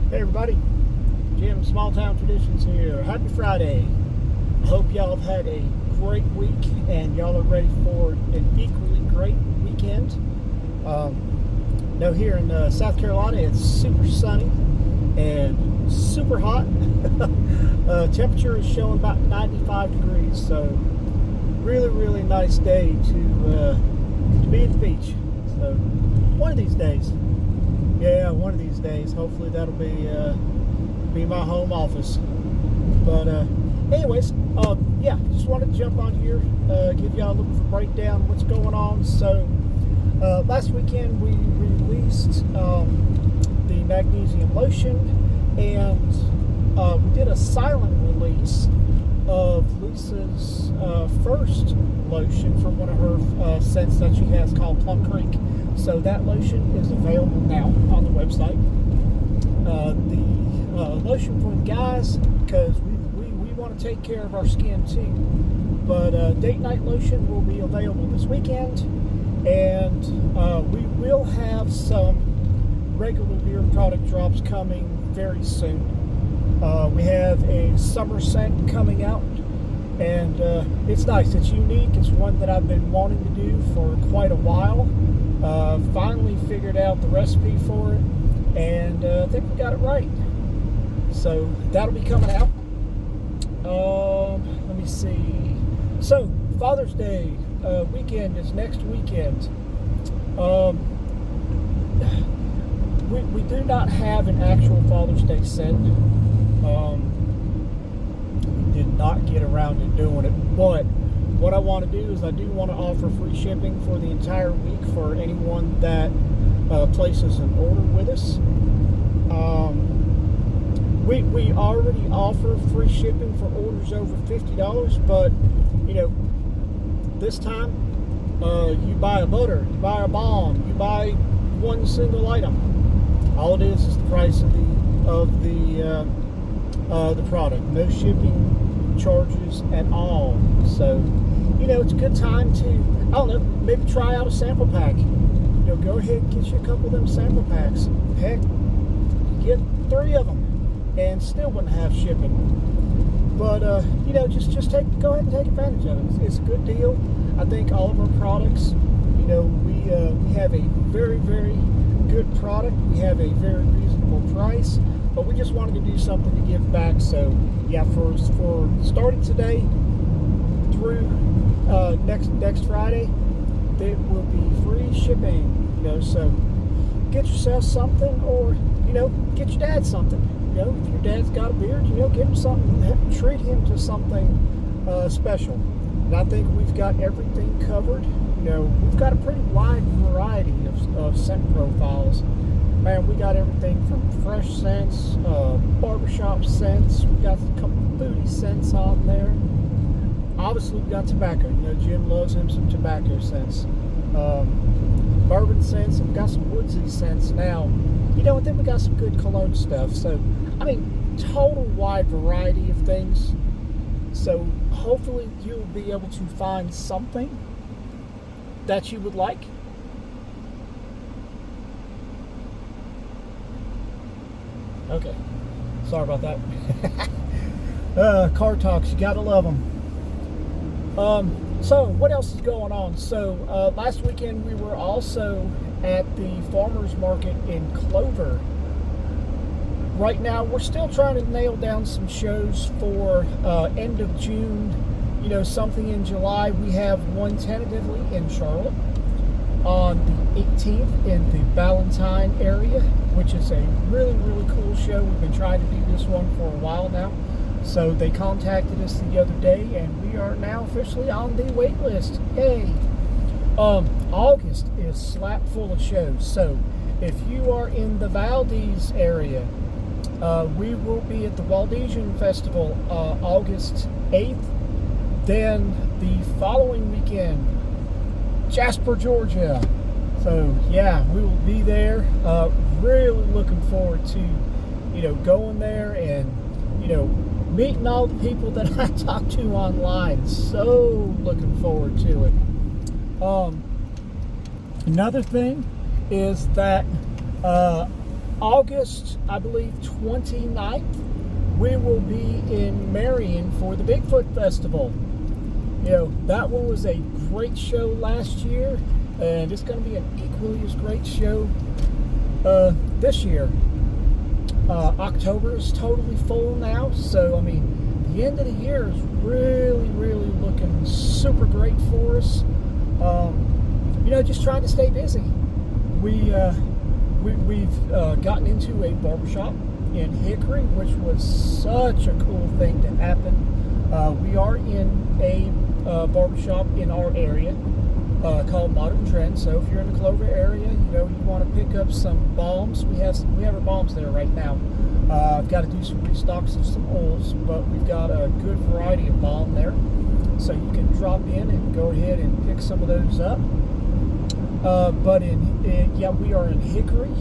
Hey everybody, Jim, Small Town Traditions here. Happy Friday. I hope y'all have had a great week and y'all are ready for an equally great weekend. Here in South Carolina, it's super sunny and super hot. Temperature is showing about 95 degrees, so really nice day to be at the beach. So one of these days. Yeah, one of these days. Hopefully that'll be my home office. But anyways, just wanted to jump on here, give y'all a little breakdown of what's going on. So last weekend we released the magnesium lotion, and we did a silent release of Lisa's first lotion from one of her scents that she has called Plum Creek. So that lotion is available now on the website. The lotion for the guys, because we want to take care of our skin too. But date night lotion will be available this weekend, and we will have some regular beer product drops coming very soon. We have a summer scent coming out, and it's nice. It's unique. It's one that I've been wanting to do for quite a while. Finally figured out the recipe for it, and I think we got it right. So that'll be coming out. Let me see. So Father's Day weekend is next weekend. We do not have an actual Father's Day scent. We did not get around to doing it, but what I want to do is I do want to offer free shipping for the entire week for anyone that places an order with us. We already offer free shipping for orders over $50, but this time you buy a butter, you buy a balm, you buy one single item. All it is the price of the product. No shipping charges at all. So it's a good time to, I don't know, maybe try out a sample pack. Go ahead and get you a couple of them sample packs. Heck, get 3 of them and still wouldn't have shipping. But just go ahead and take advantage of it. It's a good deal. I think all of our products, we have a very good product. We have a very reasonable price, but we just wanted to do something to give back. So yeah, for starting today through next Friday, there will be free shipping. So get yourself something, or get your dad something. If your dad's got a beard, get him something. Treat him to something special. And I think we've got everything covered. We've got a pretty wide variety of scent profiles. Man, we got everything from fresh scents, barbershop scents. We got a couple of foodie scents on there. Obviously, we got tobacco. Jim loves him some tobacco scents. Bourbon scents, and we got some woodsy scents now. And then we got some good cologne stuff. So, total wide variety of things. So, hopefully, you'll be able to find something that you would like. Okay. Sorry about that. Car talks, you gotta love them. So what else is going on? So last weekend we were also at the farmers market in Clover. Right now we're still trying to nail down some shows for end of June, something in July. We have one tentatively in Charlotte on the 18th in the Ballantyne area, which is a really cool show. We've been trying to do this one for a while now. So they contacted us the other day, and we are now officially on the wait list. Yay! August is slap full of shows. So if you are in the Valdez area, we will be at the Waldesian Festival August 8th. Then the following weekend, Jasper, Georgia. So yeah, we will be there. Really looking forward to going there and meeting all the people that I talked to online. So looking forward to it. Another thing is that August, I believe, 29th, we will be in Marion for the Bigfoot Festival. That one was a great show last year, and it's going to be an equally as great show this year. October is totally full now, so the end of the year is really, really looking super great for us. Just trying to stay busy. We've gotten into a barbershop in Hickory, which was such a cool thing to happen. We are in a barbershop in our area called Modern Trend. So if you're in the Clover area, you want to pick up some balms. We have our balms there right now. I've got to do some restocks of some oils, but we've got a good variety of balm there. So you can drop in and go ahead and pick some of those up. But we are in Hickory,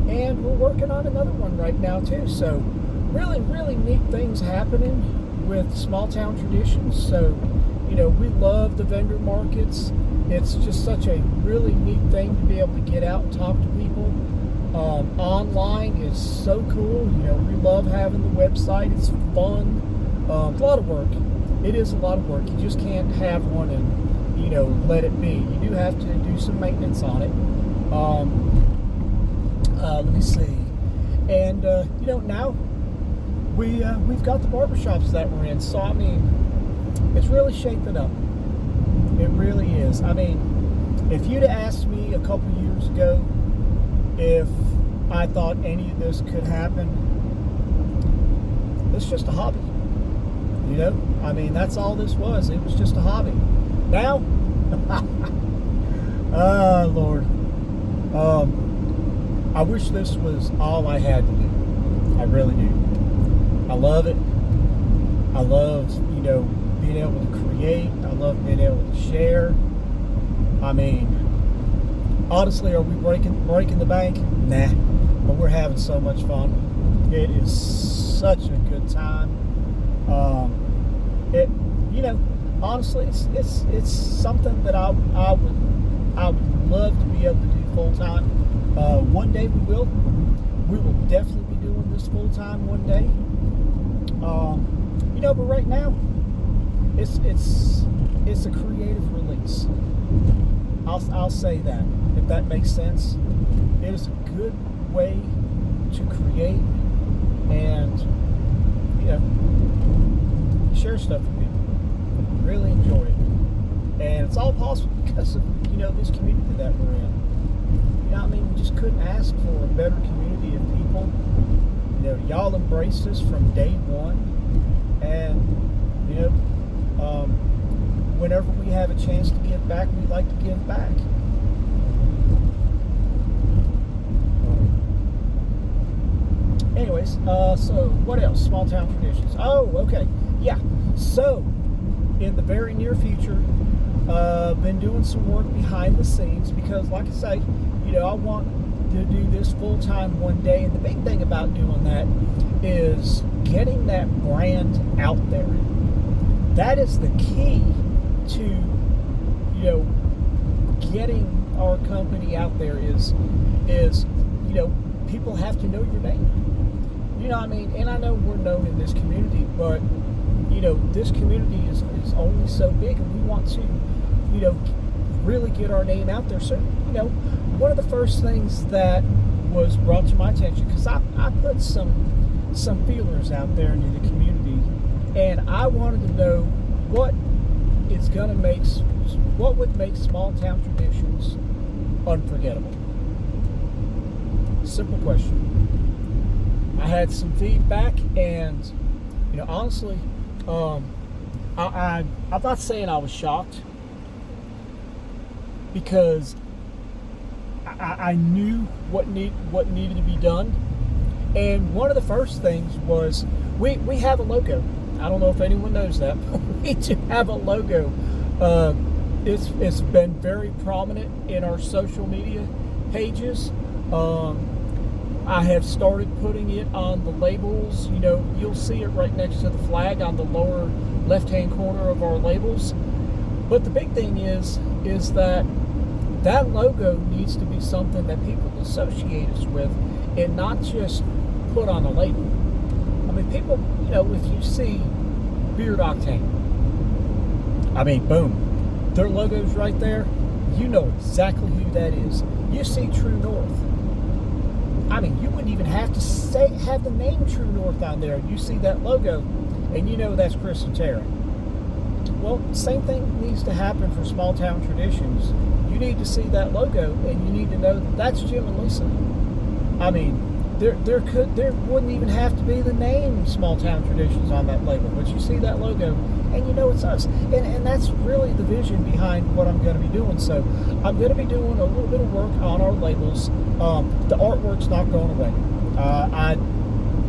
and we're working on another one right now too. So really, really neat things happening with Small Town Traditions. So, we love the vendor markets. It's just such a really neat thing to be able to get out and talk to people. Online is so cool. We love having the website. It's fun. It's a lot of work. It is a lot of work. You just can't have one and, let it be. You do have to do some maintenance on it. Let me see. And, now we've got the barbershops that we're in. So, it's really shaping up. It really is. If you'd have asked me a couple years ago if I thought any of this could happen, it's just a hobby. That's all this was. It was just a hobby. Now, oh, Lord. I wish this was all I had to do. I really do. I love it. I love, being able to create. I love being able to share. Honestly, are we breaking the bank? Nah. But we're having so much fun. It is such a good time. Honestly, it's something that I would love to be able to do full time. One day we will definitely be doing this full time one day. But right now, it's a creative release. I'll say that, if that makes sense. It is a good way to create and share stuff with people. Really enjoy it, and it's all possible because of this community that we're in. We just couldn't ask for a better community of people. Y'all embraced us from day one, and whenever we have a chance to give back, we like to give back. Anyways, so what else? Small Town Traditions. Oh, okay. Yeah. So, in the very near future, been doing some work behind the scenes because, like I say, I want to do this full time one day. And the big thing about doing that is getting that brand out there. That is the key to, getting our company out there is people have to know your name. And I know we're known in this community, but, this community is only so big, and we want to, really get our name out there. So, one of the first things that was brought to my attention, because I put some feelers out there into the community, and I wanted to know what would make Small Town Traditions unforgettable. Simple question. I had some feedback, and honestly, I'm not saying I was shocked, because I knew what needed to be done. And one of the first things was we have a logo. I don't know if anyone knows that, but we do have a logo. It's been very prominent in our social media pages. I have started putting it on the labels. You'll see it right next to the flag on the lower left-hand corner of our labels. But the big thing is that logo needs to be something that people associate us with, and not just put on a label. I mean, people, if you see Beard Octane, I mean, boom, their logo's right there. You know exactly who that is. You see True North. I mean, you wouldn't even have to have the name True North on there. You see that logo, and you know that's Chris and Terry. Well, same thing needs to happen for Small Town Traditions. You need to see that logo, and you need to know that that's Jim and Lisa. I mean, there wouldn't even have to be the name Small Town Traditions on that label, but you see that logo, and you know it's us. And that's really the vision behind what I'm going to be doing. So I'm going to be doing a little bit of work on our labels. The artwork's not going away.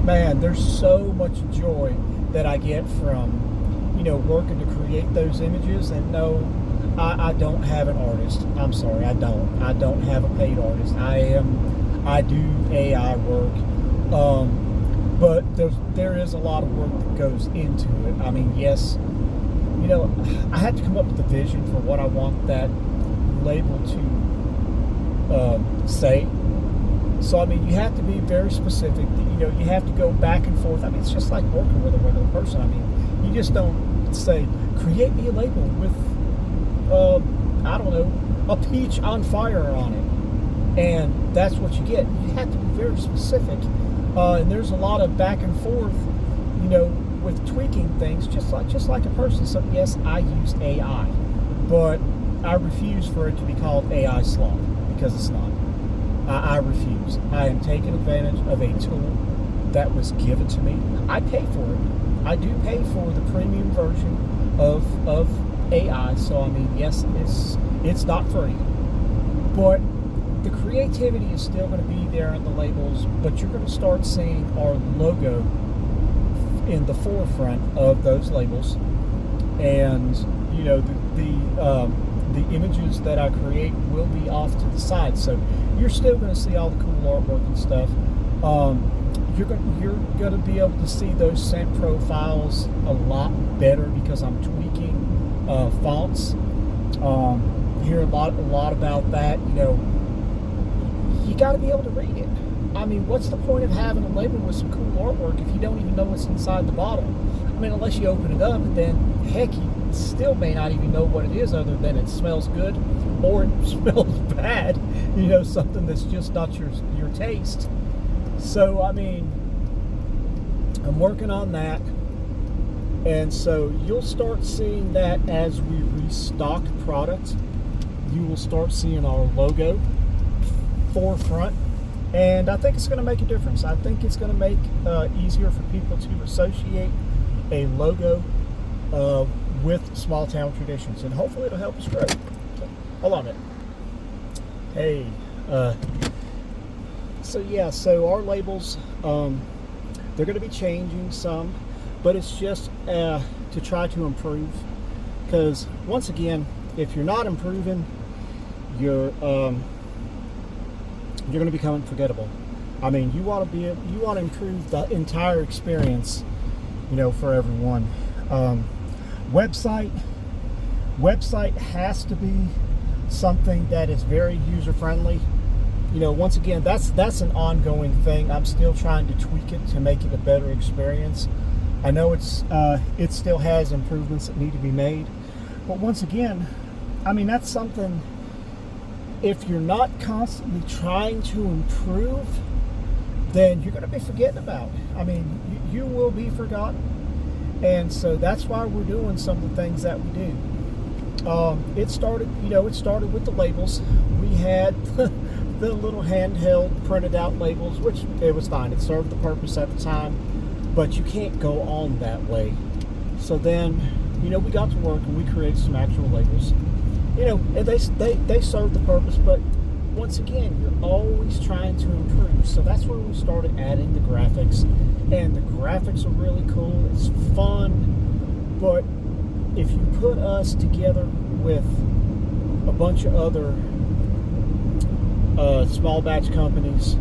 Man, there's so much joy that I get from working to create those images. And no, I don't have an artist. I'm sorry, I don't have a paid artist. I do AI work, but there is a lot of work that goes into it. I mean, yes, I had to come up with a vision for what I want that label to say. So, I mean, you have to be very specific. You have to go back and forth. I mean, it's just like working with a regular person. I mean, you just don't say, create me a label with, I don't know, a peach on fire on it. And that's what you get. You have to be very specific. And there's a lot of back and forth, with tweaking things, just like a person. So, yes, I use AI. But I refuse for it to be called AI slop, because it's not. I refuse. I am taking advantage of a tool that was given to me. I pay for it. I do pay for the premium version of AI. So, I mean, yes, it's not free. But the creativity is still going to be there in the labels, but you're going to start seeing our logo in the forefront of those labels. And, the images that I create will be off to the side. So you're still going to see all the cool artwork and stuff. You're going to be able to see those scent profiles a lot better because I'm tweaking fonts. Hear a lot about that. You got to be able to read it. I mean, what's the point of having a label with some cool artwork if you don't even know what's inside the bottle? I mean, unless you open it up, and then heck, you still may not even know what it is, other than it smells good or it smells bad. Something that's just not your taste. So, I mean, I'm working on that. And so you'll start seeing that as we restock product. You will start seeing our logo forefront. And I think it's going to make a difference. I think it's going to make easier for people to associate a logo with Small Town Traditions. And hopefully it'll help us grow. Hold on a minute. Hey. So our labels, they're going to be changing some. But it's just to try to improve. Because, once again, if you're not improving, you're going to become forgettable. I mean, you want to improve the entire experience, for everyone. Website has to be something that is very user friendly. Once again, that's an ongoing thing. I'm still trying to tweak it to make it a better experience. I know it still has improvements that need to be made, but once again, I mean, that's something. If you're not constantly trying to improve, then you're going to be forgetting about it. I mean, you will be forgotten. And so that's why we're doing some of the things that we do. It started with the labels. We had the little handheld printed out labels, which it was fine. It served the purpose at the time, but you can't go on that way. So then, we got to work and we created some actual labels. And they serve the purpose, but once again, you're always trying to improve. So that's where we started adding the graphics, and the graphics are really cool. It's fun, but if you put us together with a bunch of other small batch companies,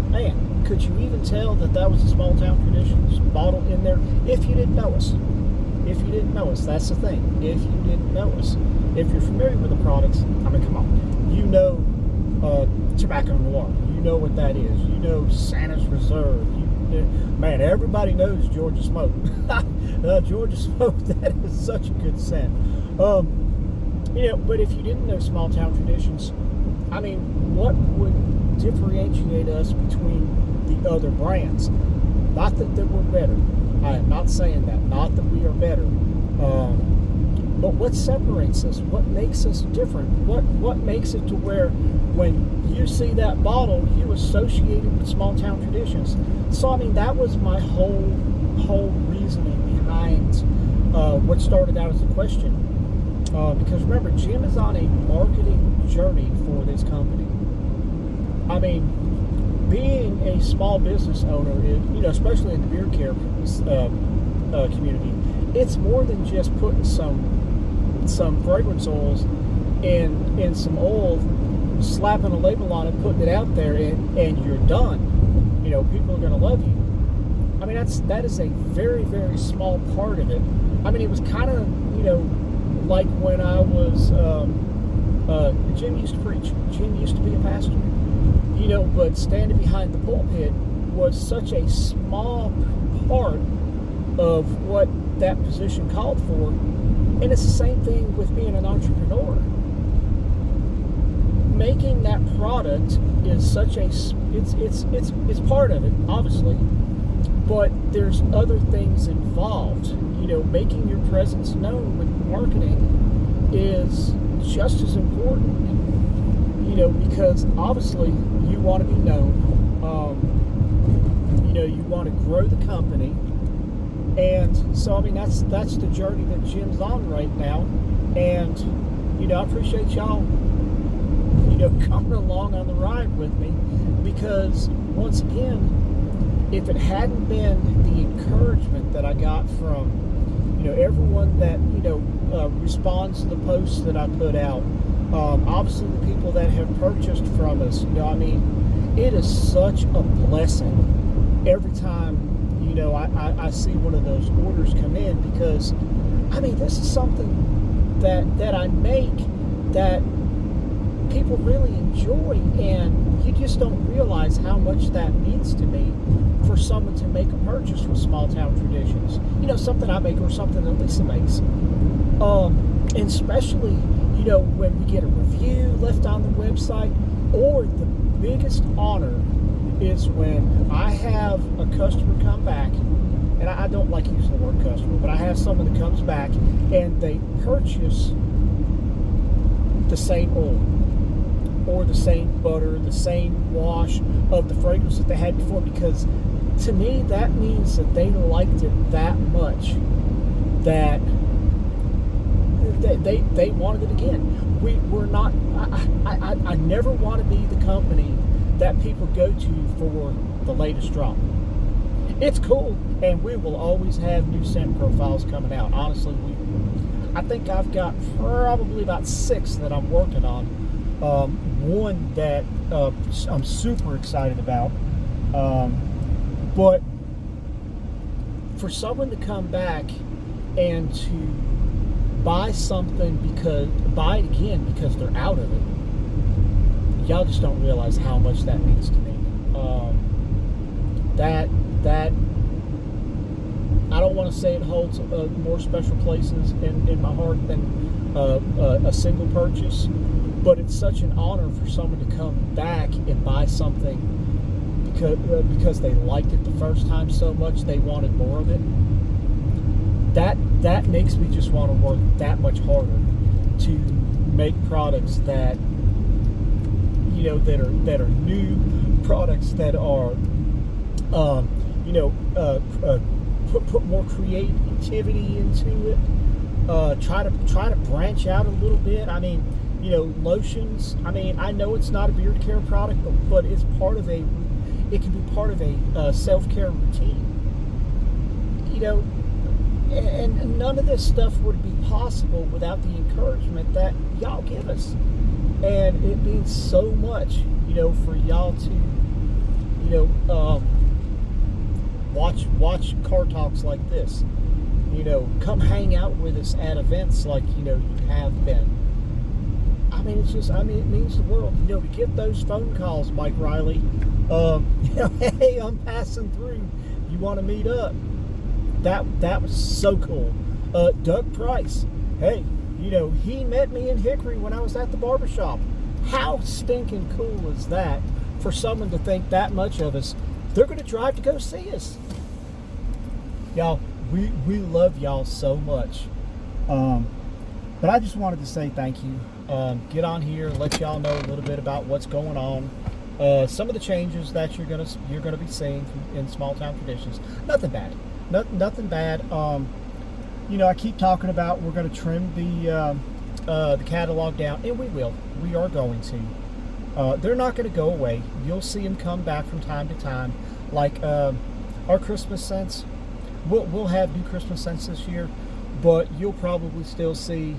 man, could you even tell that was a Small Town Traditions bottle in there if you didn't know us? If you didn't know us, that's the thing. If you didn't know us, if you're familiar with the products, I mean, come on, Tobacco Noir, know what that is. You know Santa's Reserve. Man, everybody knows Georgia Smoke. Georgia Smoke, that is such a good scent. But if you didn't know Small Town Traditions, I mean, what would differentiate us between the other brands? Not that we're better. I am not saying that. Not that we are better. But what separates us? What makes us different? What makes it to where when you see that bottle, you associate it with Small Town Traditions? So, I mean, that was my whole reasoning behind what started out as a question. Because remember, Jim is on a marketing journey for this company. I mean, being a small business owner, especially in the beard care community, it's more than just putting some fragrance oils in some oil, slapping a label on it, putting it out there, and you're done. People are going to love you. I mean, that is a very, very small part of it. I mean, it was kind of, like when I was, Jim used to preach. Jim used to be a pastor. But standing behind the pulpit was such a small part of what that position called for. And it's the same thing with being an entrepreneur. Making that product is such a, it's part of it, obviously, but there's other things involved. Making your presence known with marketing is just as important, because obviously you want to be known, you want to grow the company. And so, I mean, that's the journey that Jim's on right now. And, I appreciate y'all, coming along on the ride with me, because once again, if it hadn't been the encouragement that I got from, everyone that, responds to the posts that I put out, obviously the people that have purchased from us, it is such a blessing every time, I see one of those orders come in, because, I mean, this is something that I make that people really enjoy, and you just don't realize how much that means to me for someone to make a purchase with Small Town Traditions. Something I make or something that Lisa makes. And especially, when we get a review left on the website, or the biggest honor is when I have a customer come back, and I don't like using the word customer, but I have someone that comes back and they purchase the same oil, or the same butter, the same wash of the fragrance that they had before, because to me that means that they liked it that much that they wanted it again. We're not, I never want to be the company that people go to for the latest drop. It's cool, and we will always have new scent profiles coming out. Honestly, I think I've got probably about 6 that I'm working on. One that I'm super excited about. But for someone to come back and to buy something buy it again because they're out of it, y'all just don't realize how much that means to me. That I don't want to say it holds more special places in my heart than a single purchase, but it's such an honor for someone to come back and buy something because they liked it the first time so much they wanted more of it. That makes me just want to work that much harder to make products that that are new, products that are put more creativity into it. Try to branch out a little bit. I mean, lotions. I mean, I know it's not a beard care product, but it's part of it can be part of a self-care routine. And none of this stuff would be possible without the encouragement that y'all give us. And it means so much, for y'all to, watch car talks like this. Come hang out with us at events like, you have been. I mean, it's just, I mean, it means the world. You know, to get those phone calls, Mike Riley, you know, hey, I'm passing through. You want to meet up? That was so cool. Doug Price, hey, you know, he met me in Hickory when I was at the barbershop. How stinking cool is that for someone to think that much of us? They're going to drive to go see us. Y'all, we love y'all so much. But I just wanted to say thank you. Get on here and let y'all know a little bit about what's going on. Some of the changes that you're gonna be seeing in Small Town Traditions. Nothing bad. Nothing bad. You know, I keep talking about we're going to trim the catalog down, and we will. We are going to. They're not going to go away. You'll see them come back from time to time. Like our Christmas scents. We'll have new Christmas scents this year, but you'll probably still see,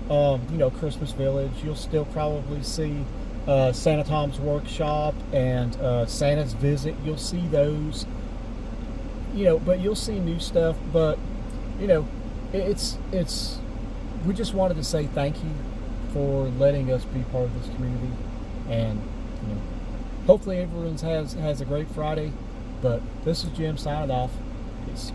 you know, Christmas Village. You'll still probably see Santa Tom's Workshop and Santa's Visit. You'll see those. You know, but you'll see new stuff. But you know, it's. We just wanted to say thank you for letting us be part of this community, and you know, hopefully everyone has a great Friday. But this is Jim signing off. Peace.